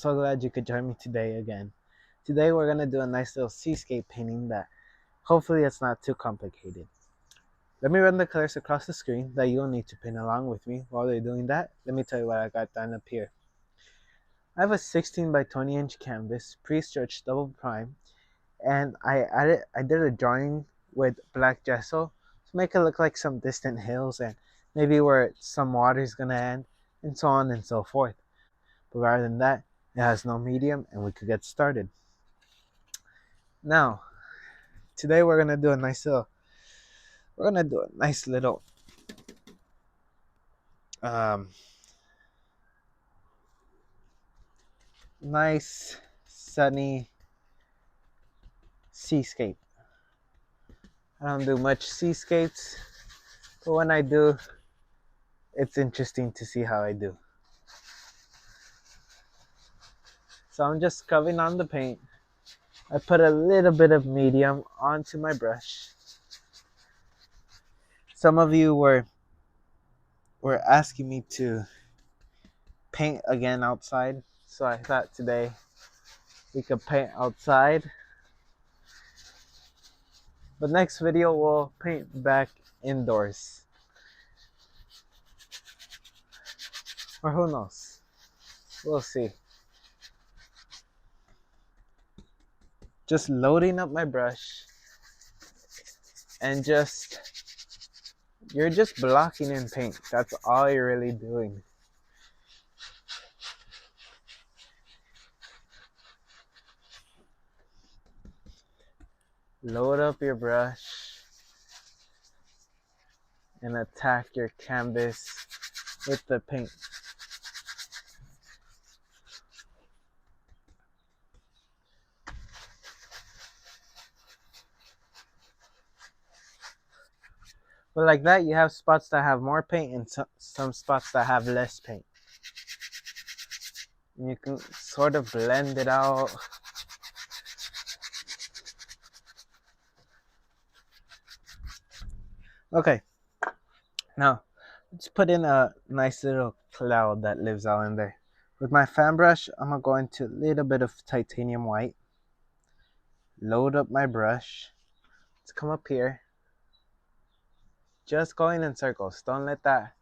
so glad you could join me today again. Today we're going to do a nice little seascape painting that hopefully it's not too complicated. Let me run the colors across the screen that you'll need to paint along with me. While you're doing that, let me tell you what I got done up here. I have a 16 by 20 inch canvas, pre-stretched double prime, and I did a drawing with black gesso to make it look like some distant hills and maybe where some water is going to end, and so on and so forth. But rather than that, it has no medium and we could get started. Now, today we're gonna do a nice little um, nice sunny seascape. I don't do much seascapes, but when I do, it's interesting to see how I do. So I'm just scrubbing on the paint. I put a little bit of medium onto my brush. Some of you were asking me to paint again outside, so I thought today we could paint outside. But next video we'll paint back indoors. Or who knows? We'll see. Just loading up my brush and you're just blocking in paint. That's all you're really doing. Load up your brush and attack your canvas with the paint. But like that, you have spots that have more paint and some spots that have less paint. And you can sort of blend it out. Okay, now let's put in a nice little cloud that lives out in there. With my fan brush, I'm gonna go into a little bit of titanium white. Load up my brush. Let's come up here. Just going in circles. Don't let that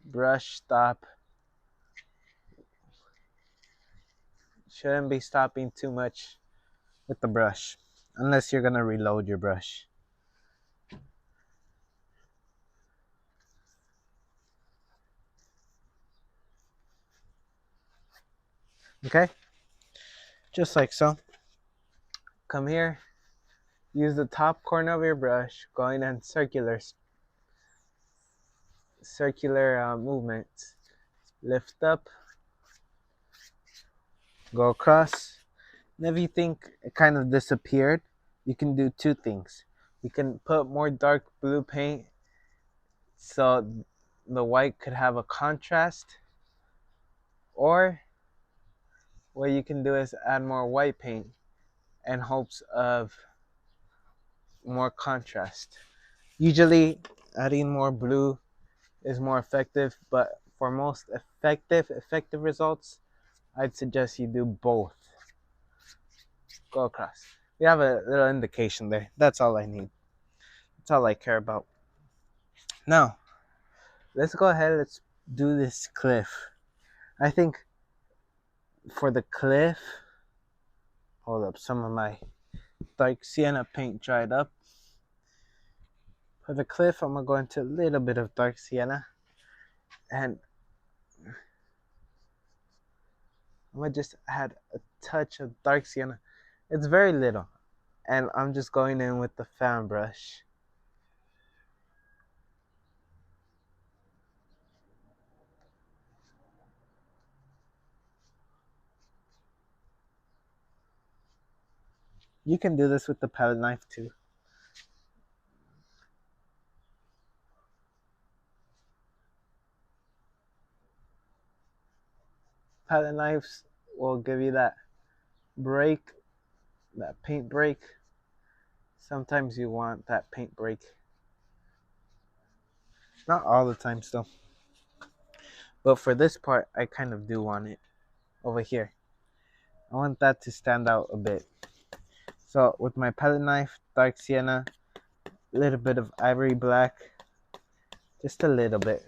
brush stop. Shouldn't be stopping too much with the brush unless you're gonna reload your brush. Okay, just like so. Come here, use the top corner of your brush, going in circular movements. Lift up, go across, and if you think it kind of disappeared, you can do two things. You can put more dark blue paint so the white could have a contrast, or what you can do is add more white paint in hopes of more contrast. Usually adding more blue is more effective, but for most effective results, I'd suggest you do both. Go across. We have a little indication there. That's all I need. That's all I care about. Now, let's go ahead. Let's do this cliff. I think for the cliff, hold up, some of my dark sienna paint dried up. For the cliff, I'm gonna go into a little bit of dark sienna, and I'm gonna just add a touch of dark sienna. It's very little, and I'm just going in with the fan brush. You can do this with the palette knife too. Palette knives will give you that break, that paint break. Sometimes you want that paint break. Not all the time still. But for this part, I kind of do want it over here. I want that to stand out a bit. So with my palette knife, dark sienna, a little bit of ivory black, just a little bit.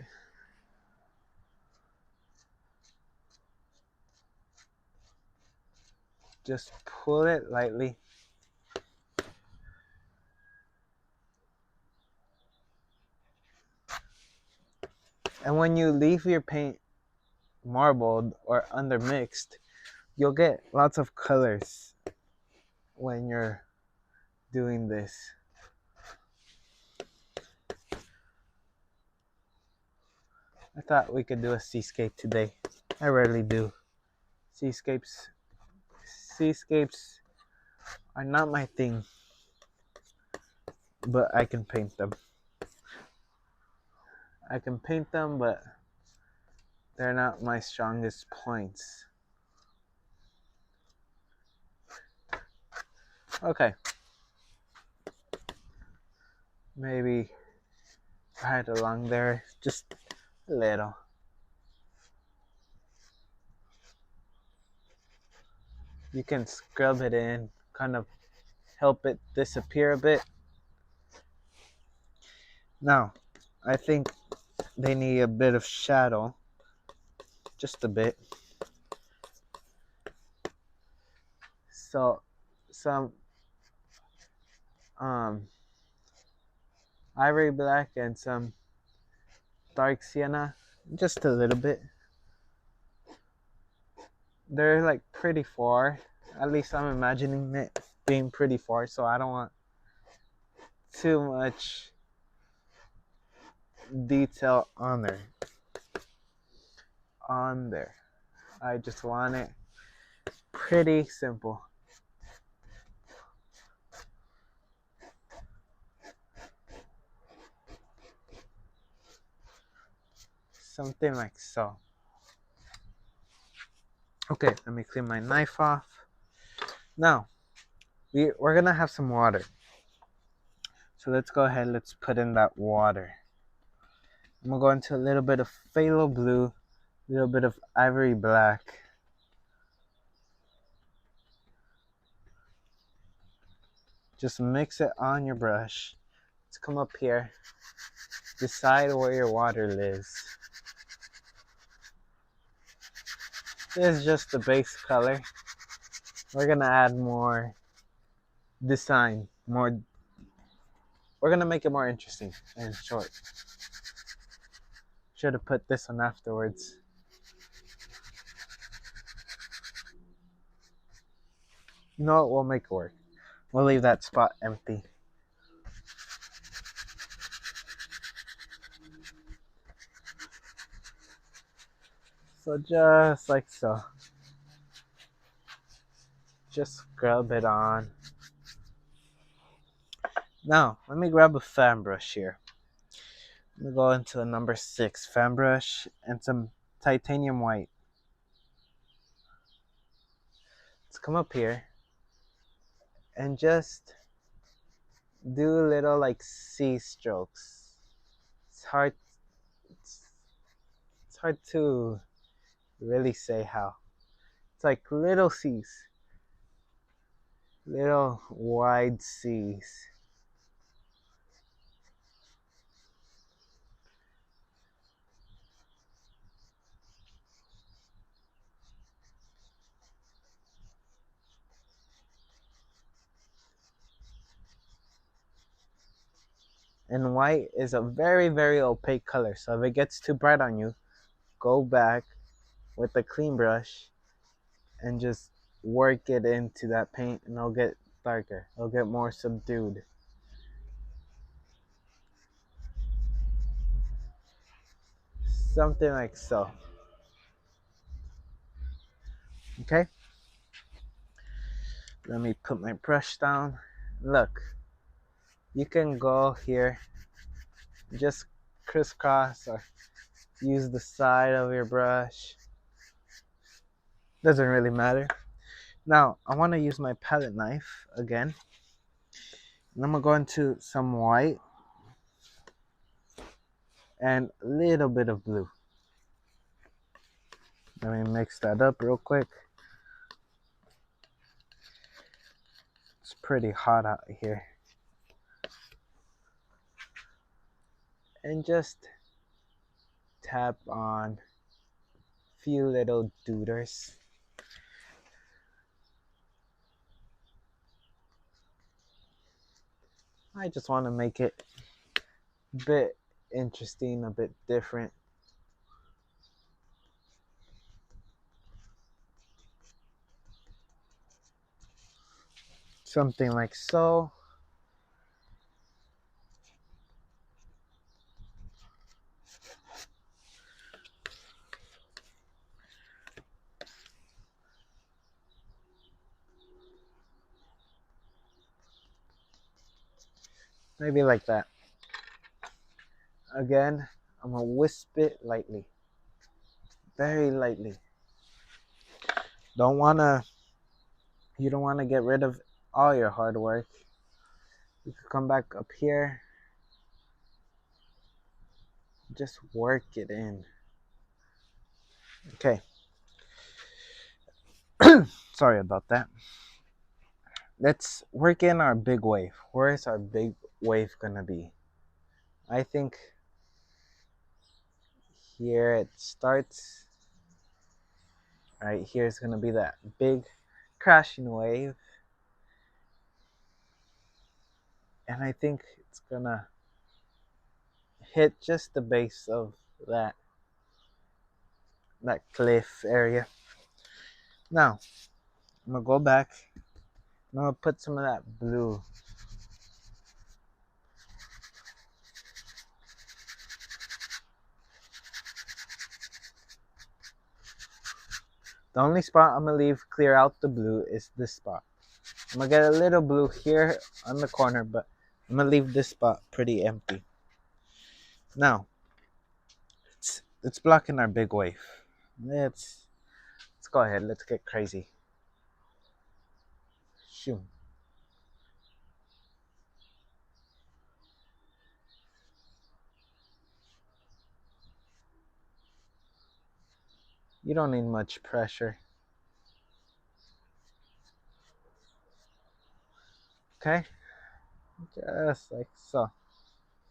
Just pull it lightly. And when you leave your paint marbled or undermixed, you'll get lots of colors when you're doing this. I thought we could do a seascape today. I rarely do. Seascapes are not my thing, but I can paint them. But they're not my strongest points. Okay. Maybe right along there, just a little. You can scrub it in, kind of help it disappear a bit. Now, I think they need a bit of shadow, just a bit. So, some ivory black and some dark sienna, just a little bit. They're like pretty far. At least I'm imagining it being pretty far, so I don't want too much detail on there. I just want it pretty simple. Something like so. Okay, let me clean my knife off. Now, we're gonna have some water. So let's go ahead, let's put in that water. I'm gonna go into a little bit of phthalo blue, a little bit of ivory black. Just mix it on your brush. Let's come up here. Decide where your water lives. This is just the base color. We're gonna add more design, we're gonna make it more interesting and short. Should have put this on afterwards. You know what? We'll make it work. We'll leave that spot empty. So just like so. Just scrub it on. Now, let me grab a fan brush here. I'm gonna go into a number 6 fan brush and some titanium white. Let's come up here and just do little like C strokes. It's hard to really say how. It's like little C's. Little wide C's. And white is a very, very opaque color. So if it gets too bright on you, go back with a clean brush and just work it into that paint and it'll get darker. It'll get more subdued. Something like so. Okay? Let me put my brush down. Look, you can go here, just crisscross or use the side of your brush. Doesn't really matter. Now, I want to use my palette knife again. And I'm going to go into some white and a little bit of blue. Let me mix that up real quick. pretty hot out here. And just tap on a few little duders. I just want to make it a bit interesting, a bit different. Something like so. Maybe like that. Again, I'm gonna wisp it lightly. Very lightly. You don't wanna get rid of all your hard work. You can come back up here. Just work it in. Okay. Sorry about that. Let's work in our big wave. Where is our big wave gonna be? I think here it starts. Right here is gonna be that big crashing wave. And I think it's gonna hit just the base of that cliff area. Now, I'm gonna go back. I'm gonna put some of that blue. The only spot I'm gonna leave clear out the blue is this spot. I'm gonna get a little blue here on the corner, but I'm gonna leave this spot pretty empty. Now, it's blocking our big wave. Let's go ahead. Let's get crazy. Shoot. You don't need much pressure. Okay? Just like so.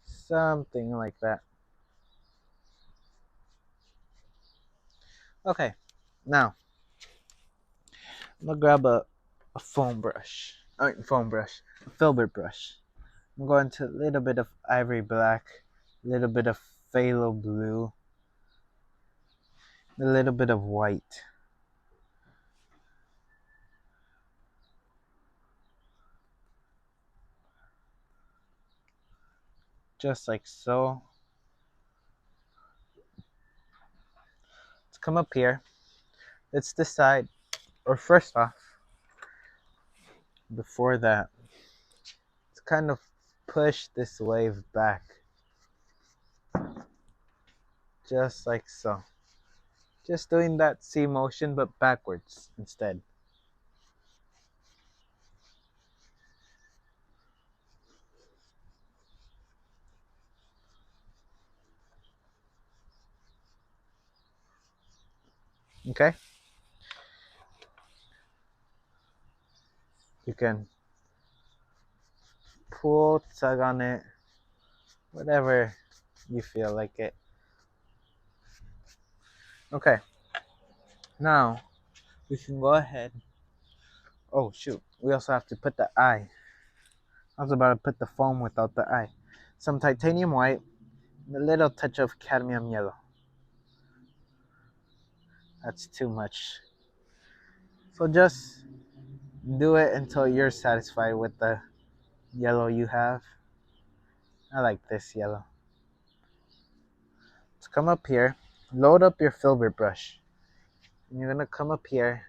Something like that. Okay. Now, I'm gonna grab a foam brush. A filbert brush. I'm going to a little bit of ivory black, a little bit of phthalo blue, a little bit of white. Just like so. Let's come up here. Let's decide, or first off, before that, let's kind of push this wave back. Just like so. Just doing that C motion, but backwards instead. Okay? You can pull, tug on it, whatever you feel like it. Okay. Now, we can go ahead. Oh, shoot. We also have to put the eye. I was about to put the foam without the eye. Some titanium white, and a little touch of cadmium yellow. That's too much. So just do it until you're satisfied with the yellow you have. I like this yellow. Let's come up here. Load up your filbert brush. And you're going to come up here.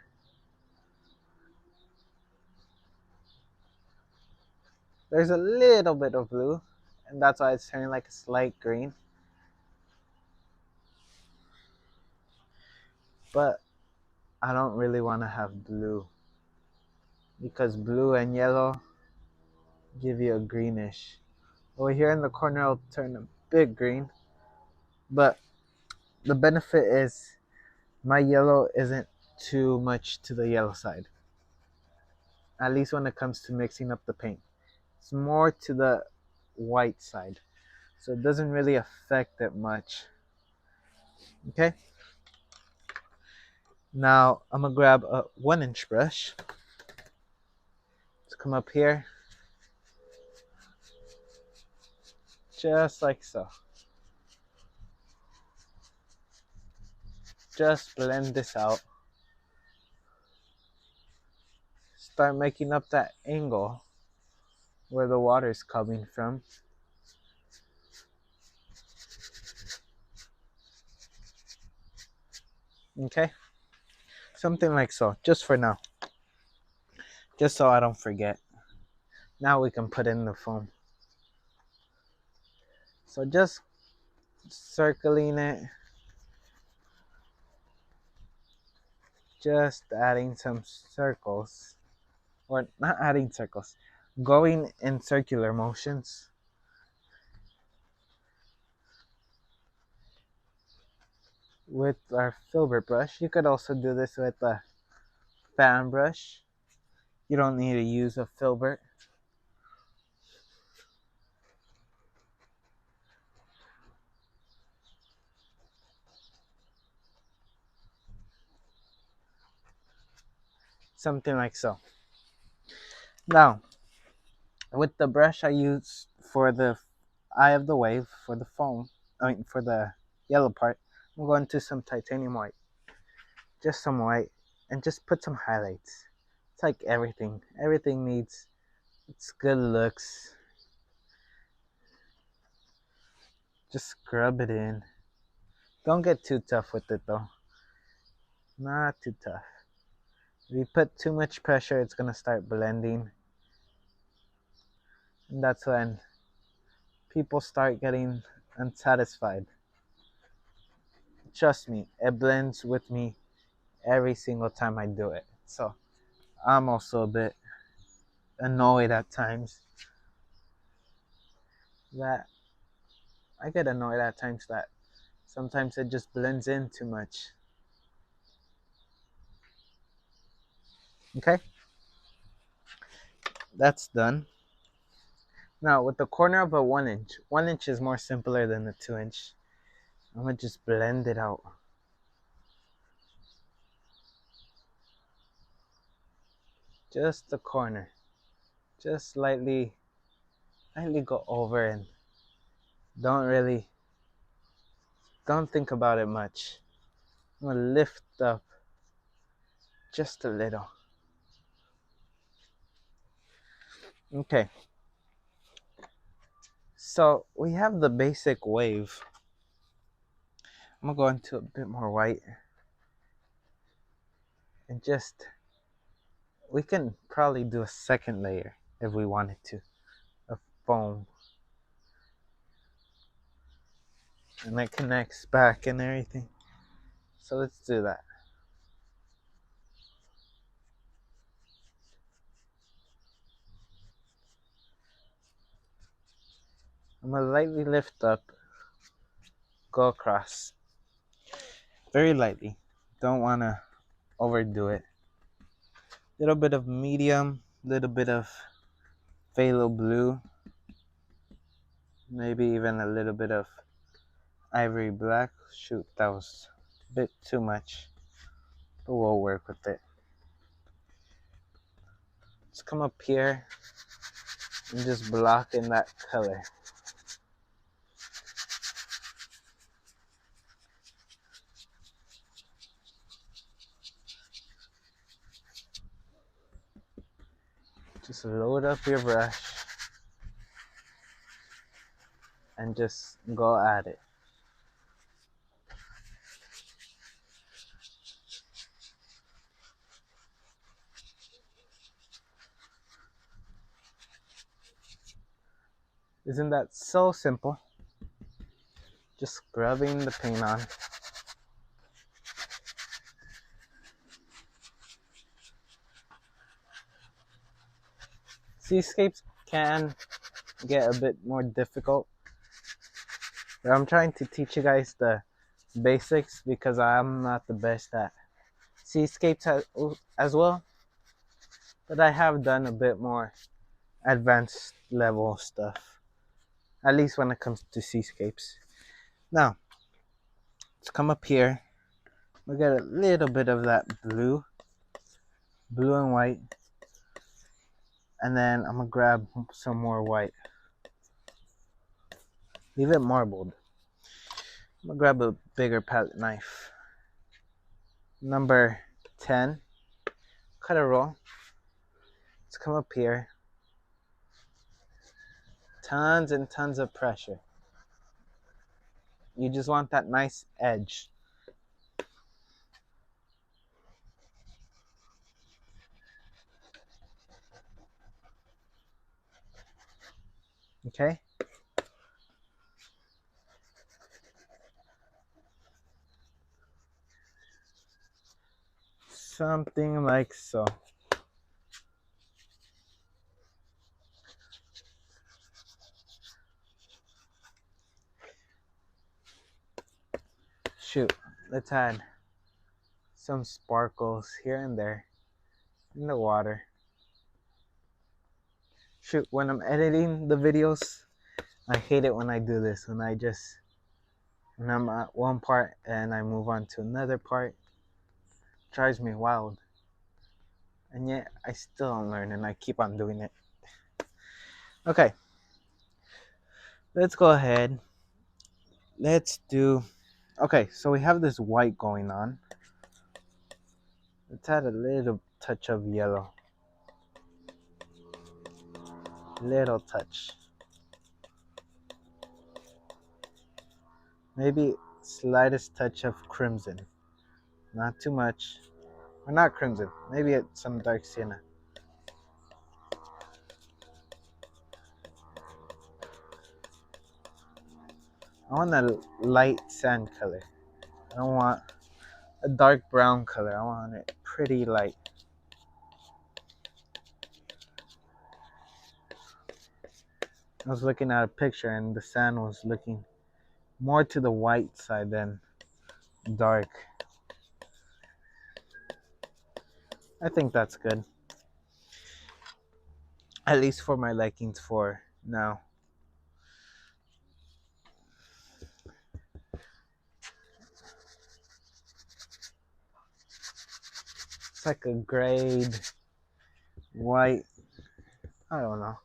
There's a little bit of blue, and that's why it's turning like a slight green. But I don't really want to have blue, because blue and yellow give you a greenish. Over here in the corner, I'll turn a bit green. But the benefit is my yellow isn't too much to the yellow side. at least when it comes to mixing up the paint. It's more to the white side, so it doesn't really affect it much. Okay, now I'm gonna grab a 1-inch brush. Let's come up here, just like so. Just blend this out. Start making up that angle where the water is coming from. Okay, something like so, just for now, just so I don't forget. Now we can put in the foam. So just circling it, just adding some circles, or not adding circles, going in circular motions. With our filbert brush, you could also do this with a fan brush. You don't need to use a filbert. Something like so. Now, with the brush I use for the eye of the wave, for the foam, for the yellow part, I'm going to some titanium white. Just some white, and just put some highlights. It's like everything. Everything needs its good looks. Just scrub it in. Don't get too tough with it though. Not too tough. If you put too much pressure, it's gonna start blending. And that's when people start getting unsatisfied. Trust me, it blends with me every single time I do it. So I'm also a bit annoyed at times that I get annoyed at times that sometimes it just blends in too much. Okay, that's done. Now with the corner of a 1-inch, 1-inch is more simpler than the 2-inch. I'm gonna just blend it out. Just the corner. Just lightly go over and don't think about it much. I'm gonna lift up just a little. Okay. So we have the basic wave. I'm gonna go into a bit more white and we can probably do a second layer if we wanted to, of foam. And it connects back and everything. So let's do that. I'm gonna lightly lift up, go across. Very lightly. Don't wanna overdo it. Little bit of medium, little bit of phthalo blue, maybe even a little bit of ivory black. Shoot, that was a bit too much, but we'll work with it. Let's come up here and just block in that color. Just load up your brush and just go at it. Isn't that so simple? Just scrubbing the paint on. Seascapes can get a bit more difficult, but I'm trying to teach you guys the basics because I'm not the best at seascapes as well. But I have done a bit more advanced level stuff, at least when it comes to seascapes. Now, let's come up here. We get a little bit of that blue and white, and then I'm gonna grab some more white. Leave it marbled. I'm gonna grab a bigger palette knife. Number 10. Cut a roll. Let's come up here. Tons and tons of pressure. You just want that nice edge. Okay? Something like so. Shoot, let's add some sparkles here and there in the water. Shoot, when I'm editing the videos, I hate it when I do this. When I'm at one part and I move on to another part, it drives me wild. And yet I still don't learn and I keep on doing it. Okay, let's go ahead. Okay, so we have this white going on. Let's add a little touch of yellow. Little touch. Maybe slightest touch of crimson. Not too much. Or not crimson. Maybe it's some dark sienna. I want a light sand color. I don't want a dark brown color. I want it pretty light. I was looking at a picture and the sand was looking more to the white side than dark. I think that's good. At least for my likings for now. It's like a grade white. I don't know.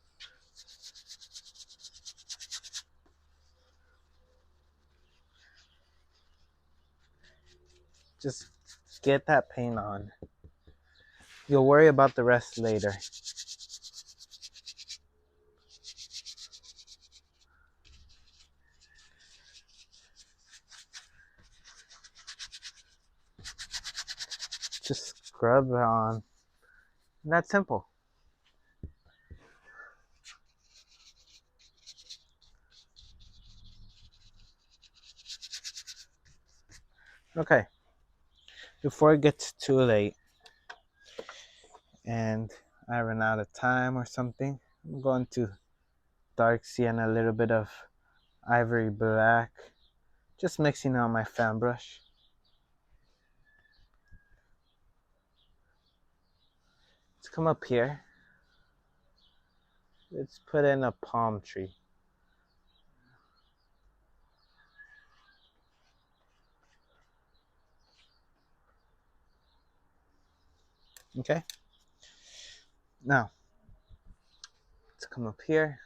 Just get that paint on. You'll worry about the rest later. Just scrub it on. And that's simple. Okay. Before it gets too late and I run out of time or something, I'm going to dark sienna, a little bit of ivory black. Just mixing on my fan brush. Let's come up here. Let's put in a palm tree. Okay? Now, let's come up here.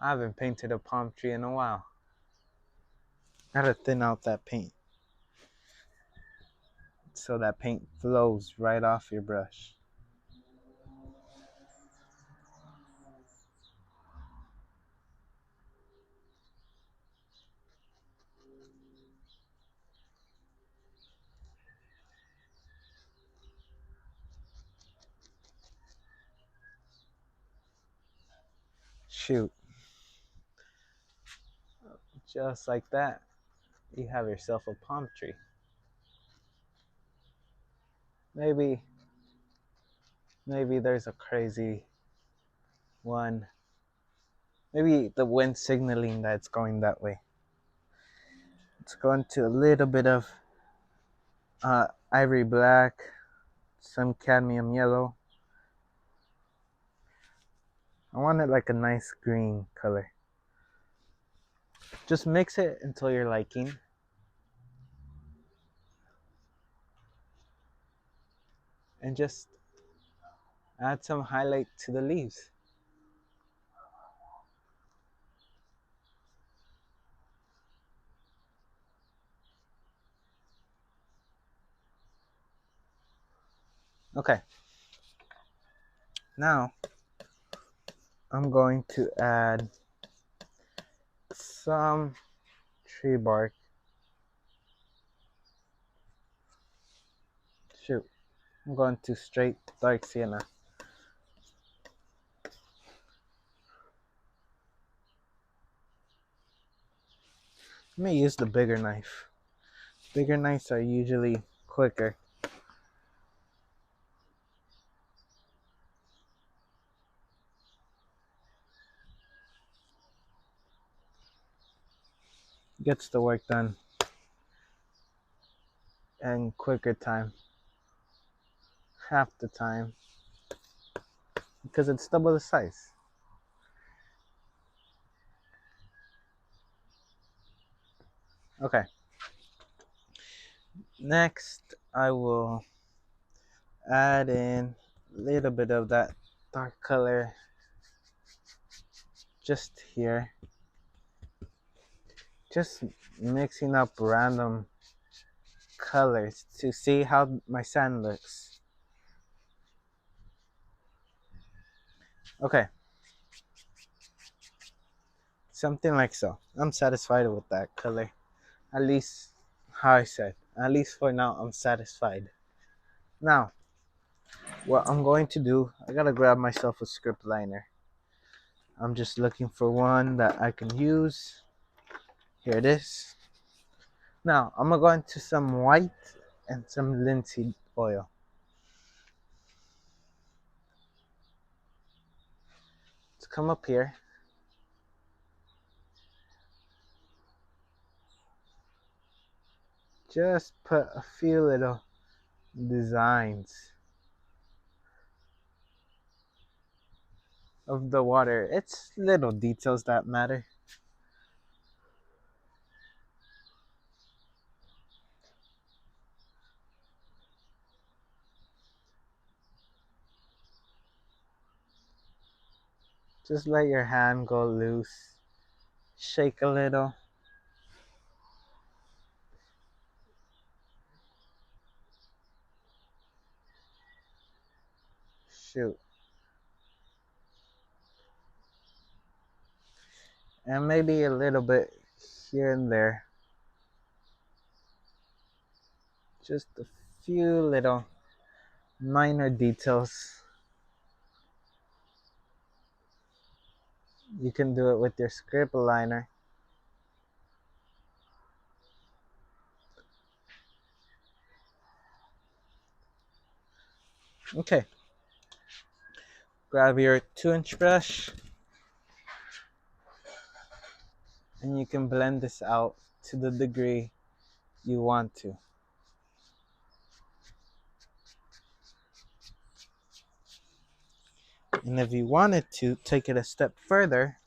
I haven't painted a palm tree in a while. Gotta thin out that paint so that paint flows right off your brush. Shoot. Just like that, you have yourself a palm tree. Maybe there's a crazy one. Maybe the wind signaling that it's going that way. Let's go into a little bit of ivory black. some cadmium yellow. I want it like a nice green color. Just mix it until you're liking. And just add some highlight to the leaves. Okay. Now, I'm going to add some tree bark. Shoot. I'm going to straight dark sienna. Let me use the bigger knife. Bigger knives are usually quicker. Gets the work done in quicker time. Half the time. Because it's double the size. Okay. Next, I will add in a little bit of that dark color just here. Just mixing up random colors to see how my sand looks. Okay. Something like so. I'm satisfied with that color. At least, how I said, at least for now, I'm satisfied. Now, what I'm going to do, I gotta grab myself a script liner. I'm just looking for one that I can use. Here it is. Now, I'm gonna go into some white and some linseed oil. Let's come up here. Just put a few little designs of the water. It's little details that matter. Just let your hand go loose. Shake a little. Shoot. And maybe a little bit here and there. Just a few little minor details. You can do it with your script liner. Okay. Grab your 2-inch brush and you can blend this out to the degree you want to. And if you wanted to take it a step further,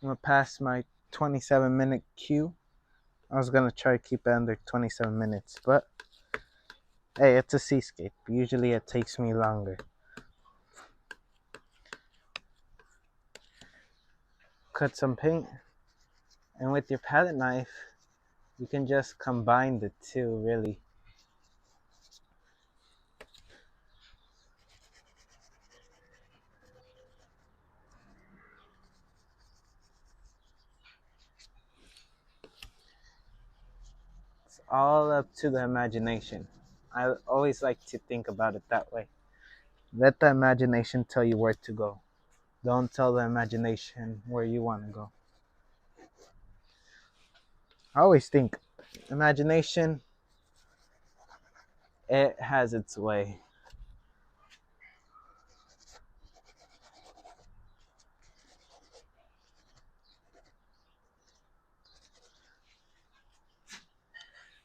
I'm gonna pass my 27-minute cue. I was gonna try to keep it under 27 minutes, but hey, it's a seascape. Usually it takes me longer. Cut some paint, and with your palette knife, you can just combine the two, really. It's all up to the imagination. I always like to think about it that way. Let the imagination tell you where to go. Don't tell the imagination where you want to go. I always think imagination, it has its way.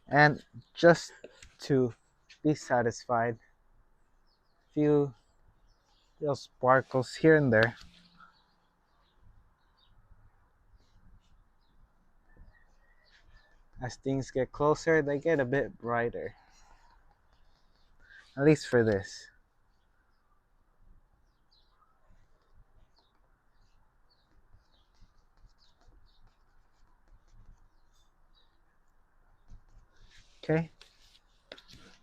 And just to be satisfied, Few little sparkles here and there. As things get closer, they get a bit brighter. At least for this. Okay.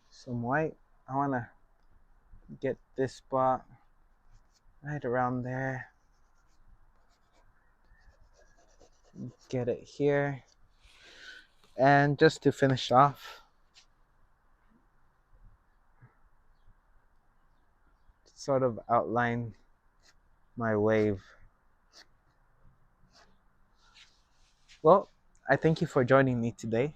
Some white. I want to get this spot right around there. Get it here. And just to finish off, sort of outline my wave. Well, I thank you for joining me today.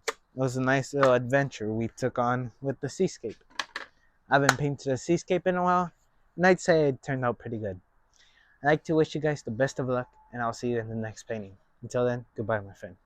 It was a nice little adventure we took on with the seascape. I haven't painted a seascape in a while, and I'd say it turned out pretty good. I'd like to wish you guys the best of luck, and I'll see you in the next painting. Until then, goodbye, my friend.